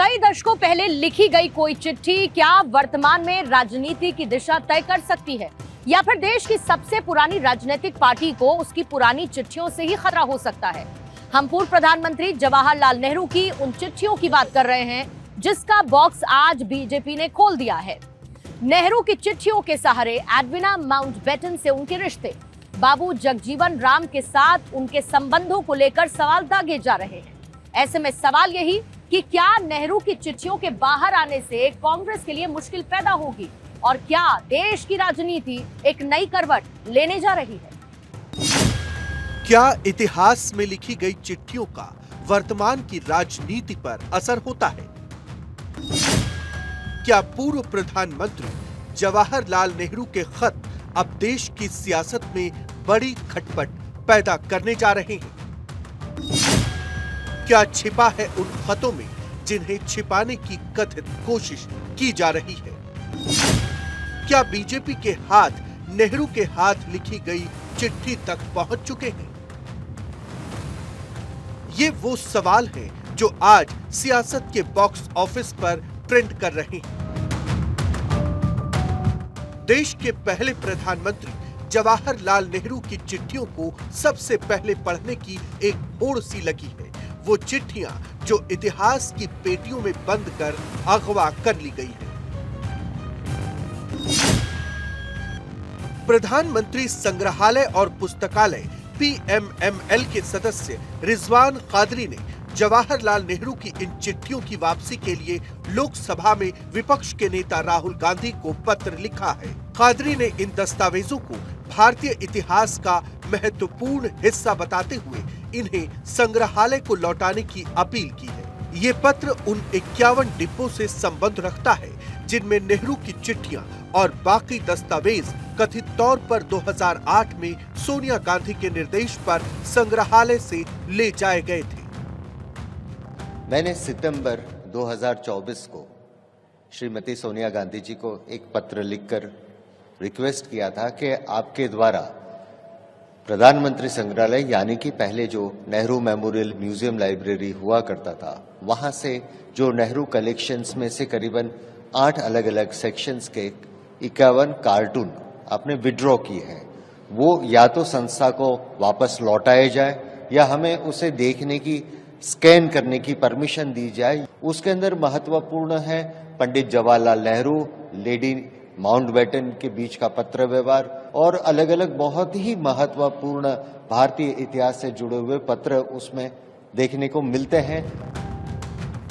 कई दशकों पहले लिखी गई कोई चिट्ठी क्या वर्तमान में राजनीति की दिशा तय कर सकती है, या फिर देश की सबसे पुरानी राजनीतिक पार्टी को उसकी पुरानी चिट्ठियों से ही खतरा हो सकता है। हम पूर्व प्रधानमंत्री जवाहरलाल नेहरू की उन चिट्ठियों की बात कर रहे हैं जिसका बॉक्स आज बीजेपी ने खोल दिया है। नेहरू की चिट्ठियों के सहारे एडविना माउंटबेटन से उनके रिश्ते, बाबू जगजीवन राम के साथ उनके संबंधों को लेकर सवाल दागे जा रहे हैं। ऐसे में सवाल यही कि क्या नेहरू की चिट्ठियों के बाहर आने से कांग्रेस के लिए मुश्किल पैदा होगी और क्या देश की राजनीति एक नई करवट लेने जा रही है। क्या इतिहास में लिखी गई चिट्ठियों का वर्तमान की राजनीति पर असर होता है? क्या पूर्व प्रधानमंत्री जवाहरलाल नेहरू के खत अब देश की सियासत में बड़ी खटपट पैदा करने जा रहे हैं? क्या छिपा है उन खतों में जिन्हें छिपाने की कथित कोशिश की जा रही है? क्या बीजेपी के हाथ नेहरू के हाथ लिखी गई चिट्ठी तक पहुंच चुके हैं? ये वो सवाल हैं जो आज सियासत के बॉक्स ऑफिस पर ट्रेंड कर रहे हैं। देश के पहले प्रधानमंत्री जवाहरलाल नेहरू की चिट्ठियों को सबसे पहले पढ़ने की एक होड़ सी लगी है। वो चिट्ठियां जो इतिहास की पेटियों में बंद कर अगवा कर ली गई है। प्रधानमंत्री संग्रहालय और पुस्तकालय पीएमएमएल के सदस्य रिजवान कादरी ने जवाहरलाल नेहरू की इन चिट्ठियों की वापसी के लिए लोकसभा में विपक्ष के नेता राहुल गांधी को पत्र लिखा है। कादरी ने इन दस्तावेजों को भारतीय इतिहास का महत्वपूर्ण हिस्सा बताते हुए इन्हें संग्रहालय को लौटाने की अपील की है। ये पत्र उन 51 डिब्बों से संबंध रखता है जिनमें नेहरू की चिट्ठियां और बाकी दस्तावेज कथित तौर पर 2008 में सोनिया गांधी के निर्देश पर संग्रहालय से ले जाए गए थे। मैंने सितंबर 2024 को श्रीमती सोनिया गांधी जी को एक पत्र लिखकर रिक्वेस्ट किया था कि आपके द्वारा प्रधानमंत्री संग्रहालय यानी कि पहले जो नेहरू मेमोरियल म्यूजियम लाइब्रेरी हुआ करता था, वहां से जो नेहरू कलेक्शंस में से करीबन 8 अलग अलग सेक्शंस के 51 कार्टून आपने विड्रॉ किए हैं, वो या तो संस्था को वापस लौटाए जाए या हमें उसे देखने की, स्कैन करने की परमिशन दी जाए। उसके अंदर महत्वपूर्ण है पंडित जवाहरलाल नेहरू, लेडी माउंटबेटन के बीच का पत्र व्यवहार और अलग अलग बहुत ही महत्वपूर्ण भारतीय इतिहास से जुड़े हुए पत्र उसमें देखने को मिलते हैं।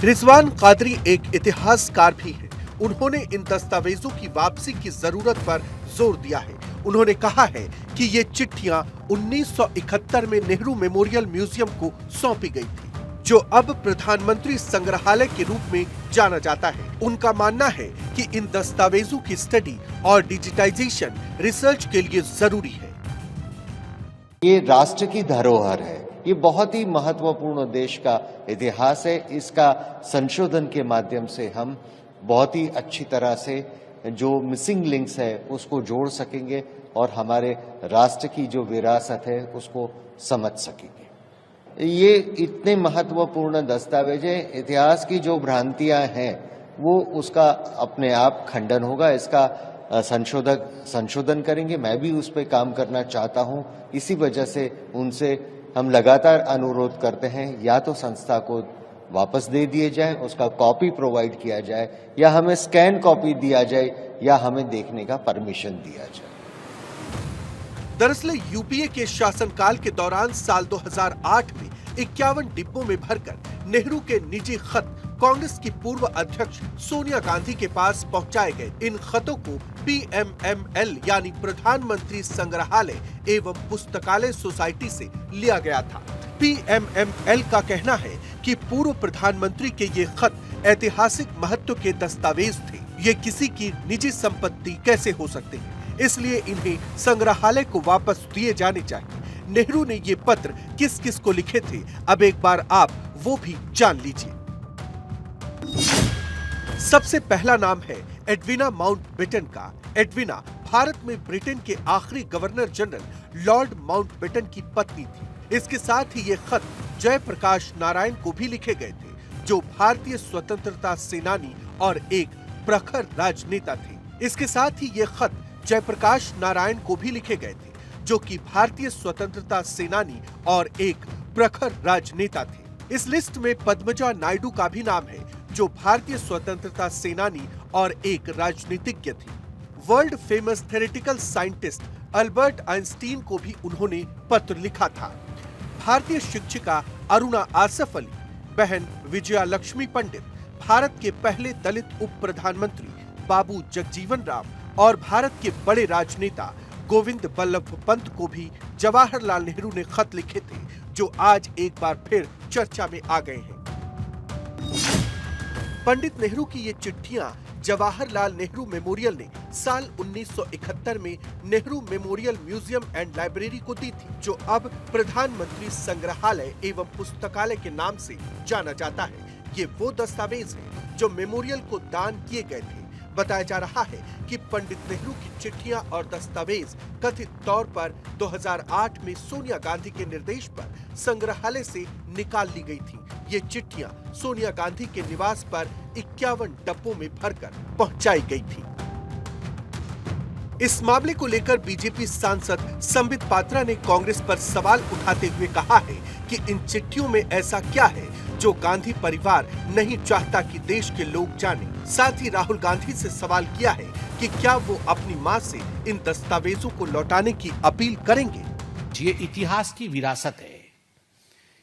रिजवान कादरी एक इतिहासकार भी हैं। उन्होंने इन दस्तावेजों की वापसी की जरूरत पर जोर दिया है। उन्होंने कहा है कि ये चिट्ठियां 1971 में नेहरू मेमोरियल म्यूजियम को सौंपी गई थी, जो अब प्रधानमंत्री संग्रहालय के रूप में जाना जाता है। उनका मानना है कि इन दस्तावेजों की स्टडी और डिजिटाइजेशन रिसर्च के लिए जरूरी है। ये राष्ट्र की धरोहर है, ये बहुत ही महत्वपूर्ण देश का इतिहास है। इसका संशोधन के माध्यम से हम बहुत ही अच्छी तरह से जो मिसिंग लिंक्स है उसको जोड़ सकेंगे और हमारे राष्ट्र की जो विरासत है उसको समझ सकेंगे। ये इतने महत्वपूर्ण दस्तावेज हैं, इतिहास की जो भ्रांतियां हैं वो उसका अपने आप खंडन होगा। इसका संशोधन करेंगे। मैं भी उस पर काम करना चाहता हूं। इसी वजह से उनसे हम लगातार अनुरोध करते हैं, या तो संस्था को वापस दे दिए जाए, उसका कॉपी प्रोवाइड किया जाए, या हमें स्कैन कॉपी दिया जाए, या हमें देखने का परमिशन दिया जाए। दरअसल यूपीए के शासनकाल के दौरान साल 2008 में 51 डिब्बों में भरकर नेहरू के निजी खत कांग्रेस की पूर्व अध्यक्ष सोनिया गांधी के पास पहुंचाए गए। इन खतों को पीएमएमएल यानी प्रधानमंत्री संग्रहालय एवं पुस्तकालय सोसाइटी से लिया गया था। पीएमएमएल का कहना है कि पूर्व प्रधानमंत्री के ये खत ऐतिहासिक महत्व के दस्तावेज थे। ये किसी की निजी संपत्ति कैसे हो सकते हैं, इसलिए इन्हें संग्रहालय को वापस दिए जाने चाहिए। नेहरू ने ये पत्र किस किस को लिखे थे, अब एक बार आप वो भी जान लीजिए। सबसे पहला नाम है एडविना माउंटबेटन का। एडविना भारत में ब्रिटेन के आखिरी गवर्नर जनरल लॉर्ड माउंटबेटन की पत्नी थी। इसके साथ ही ये खत जयप्रकाश नारायण को भी लिखे गए थे, जो भारतीय स्वतंत्रता सेनानी और एक प्रखर राजनेता थे। इसके साथ ही ये खत जयप्रकाश नारायण को भी लिखे गए थे, जो कि भारतीय स्वतंत्रता सेनानी और एक प्रखर राजनेता थे। इस लिस्ट में पद्मजा नायडू का भी नाम है, जो भारतीय स्वतंत्रता सेनानी और एक राजनीतिज्ञ थी। World famous theoretical scientist Albert Einstein को भी उन्होंने पत्र लिखा था। भारतीय शिक्षिका अरुणा आसफ अली, बहन विजया लक्ष्मी पंडित, भारत के पहले दलित उप प्रधानमंत्री बाबू जगजीवन राम और भारत के बड़े राजनेता गोविंद बल्लभ पंत को भी जवाहरलाल नेहरू ने खत लिखे थे, जो आज एक बार फिर चर्चा में आ गए हैं। पंडित नेहरू की ये चिट्ठियां जवाहरलाल नेहरू मेमोरियल ने साल 1971 में Nehru memorial museum and library को दी थी, जो अब प्रधानमंत्री संग्रहालय एवं पुस्तकालय के नाम से जाना जाता है। ये वो दस्तावेज हैं जो मेमोरियल को दान किए गए थे। बताया जा रहा है कि पंडित नेहरू की चिट्ठियां और दस्तावेज कथित तौर पर 2008 में सोनिया गांधी के निर्देश पर संग्रहालय से निकाल ली गई थी। ये चिट्ठियां सोनिया गांधी के निवास पर 51 डब्बों में भरकर पहुंचाई गई थी। इस मामले को लेकर बीजेपी सांसद संबित पात्रा ने कांग्रेस पर सवाल उठाते हुए कहा है कि इन चिट्ठियों में ऐसा क्या है जो गांधी परिवार नहीं चाहता कि देश के लोग जाने। साथ ही राहुल गांधी से सवाल किया है कि क्या वो अपनी मां से इन दस्तावेजों को लौटाने की अपील करेंगे। ये इतिहास की विरासत है,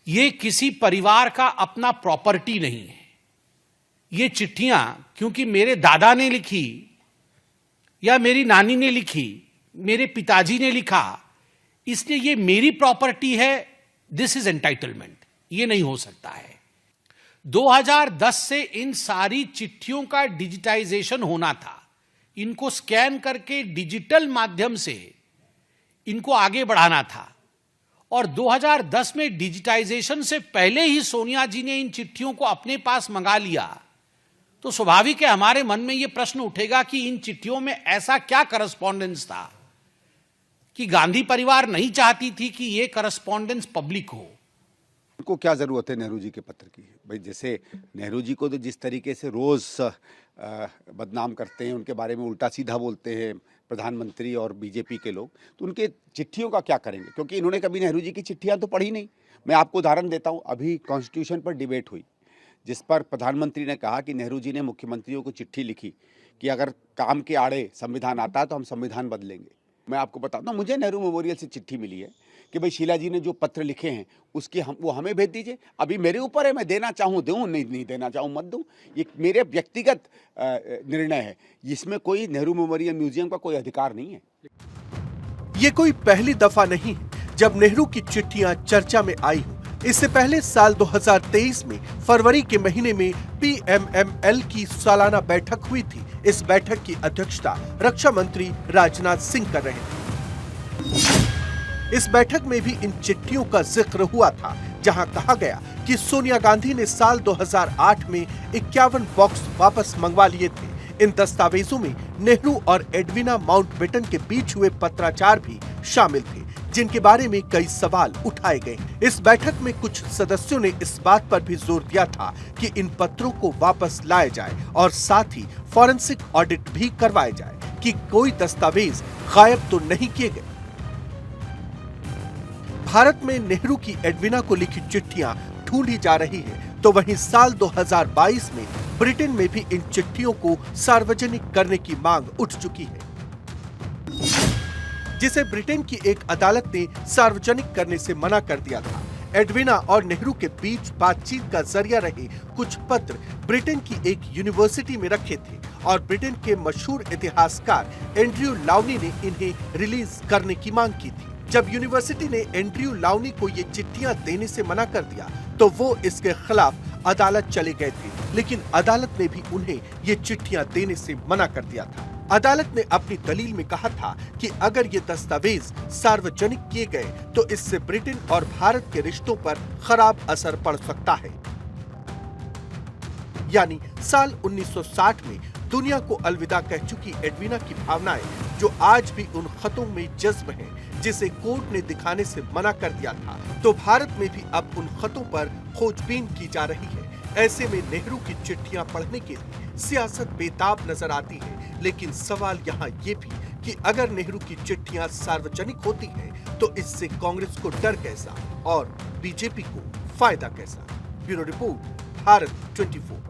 ये किसी परिवार का अपना प्रॉपर्टी नहीं है। ये चिट्ठियां क्योंकि मेरे दादा ने लिखी या मेरी नानी ने लिखी, मेरे पिताजी ने लिखा, इसलिए ये मेरी प्रॉपर्टी है, दिस इज एंटाइटलमेंट, ये नहीं हो सकता है। 2010 से इन सारी चिट्ठियों का डिजिटाइजेशन होना था। इनको स्कैन करके डिजिटल माध्यम से इनको आगे बढ़ाना था और 2010 में डिजिटाइजेशन से पहले ही सोनिया जी ने इन चिट्ठियों को अपने पास मंगा लिया, तो स्वाभाविक है हमारे मन में यह प्रश्न उठेगा कि इन चिट्ठियों में ऐसा क्या करस्पॉन्डेंस था कि गांधी परिवार नहीं चाहती थी कि यह करस्पॉन्डेंस पब्लिक हो। उनको क्या जरूरत है नेहरू जी के पत्र की? भाई जैसे नेहरू जी को तो जिस तरीके से रोज बदनाम करते हैं, उनके बारे में उल्टा सीधा बोलते हैं प्रधानमंत्री और बीजेपी के लोग, तो उनके चिट्ठियों का क्या करेंगे? क्योंकि इन्होंने कभी नेहरू जी की चिट्ठियां तो पढ़ी नहीं। मैं आपको उदाहरण देता हूं, अभी कॉन्स्टिट्यूशन पर डिबेट हुई जिस पर प्रधानमंत्री ने कहा कि नेहरू जी ने मुख्यमंत्रियों को चिट्ठी लिखी कि अगर काम के आड़े संविधान आता है तो हम संविधान बदलेंगे। मैं आपको बताता हूँ, मुझे नेहरू मेमोरियल से चिट्ठी मिली है कि भाई शीला जी ने जो पत्र लिखे हैं उसकी वो हमें भेज दीजिए। अभी मेरे ऊपर है, मैं देना चाहूँ दूँ, नहीं देना चाहूँ मत दूँ। ये मेरे व्यक्तिगत निर्णय है, इसमें कोई नेहरू मेमोरियल म्यूजियम का कोई अधिकार नहीं है। ये कोई पहली दफा नहीं जब नेहरू की चिट्ठियां चर्चा में आई हूं। इससे पहले साल 2023 में फरवरी के महीने में PMML की सालाना बैठक हुई थी। इस बैठक की अध्यक्षता रक्षा मंत्री राजनाथ सिंह कर रहे थे। इस बैठक में भी इन चिट्ठियों का जिक्र हुआ था, जहां कहा गया कि सोनिया गांधी ने साल 2008 में 51 बॉक्स वापस मंगवा लिए थे। इन दस्तावेजों में नेहरू और एडविना माउंटबेटन के बीच हुए पत्राचार भी शामिल थे, जिनके बारे में कई सवाल उठाए गए। इस बैठक में कुछ सदस्यों ने इस बात पर भी जोर दिया था कि इन पत्रों को वापस लाया जाए और साथ ही फॉरेंसिक ऑडिट भी करवाया जाए कि कोई दस्तावेज गायब तो नहीं किए गए। भारत में नेहरू की एडविना को लिखी चिट्ठियां ढूंढी जा रही है, तो वहीं साल 2022 में ब्रिटेन में भी इन चिट्ठियों को सार्वजनिक करने की मांग उठ चुकी है, जिसे ब्रिटेन की एक अदालत ने सार्वजनिक करने से मना कर दिया था। एडविना और नेहरू के बीच बातचीत का जरिया रहे कुछ पत्र ब्रिटेन की एक यूनिवर्सिटी में रखे थे और ब्रिटेन के मशहूर इतिहासकार एंड्रयू लाउनी ने इन्हें रिलीज करने की मांग की थी। जब यूनिवर्सिटी ने एंड्रयू लाउनी को ये चिट्ठियां देने से मना कर दिया तो वो इसके खिलाफ अदालत चले गए थे, लेकिन अदालत ने भी उन्हें ये चिट्ठियां देने से मना कर दिया था। अदालत ने अपनी दलील में कहा था कि अगर ये दस्तावेज सार्वजनिक किए गए तो इससे ब्रिटेन और भारत के रिश्तों पर खराब असर पड़ सकता है। यानी साल 1960 में दुनिया को अलविदा कह चुकी एडविना की भावनाएं जो आज भी उन खतों में जज्ब हैं, जिसे कोर्ट ने दिखाने से मना कर दिया था, तो भारत में भी अब उन खतों पर खोजबीन की जा रही है। ऐसे में नेहरू की चिट्ठियां पढ़ने के लिए सियासत बेताब नजर आती है। लेकिन सवाल यहाँ ये भी कि अगर नेहरू की चिट्ठियां सार्वजनिक होती हैं, तो इससे कांग्रेस को डर कैसा और बीजेपी को फायदा कैसा? Bureau report, Bharat 24।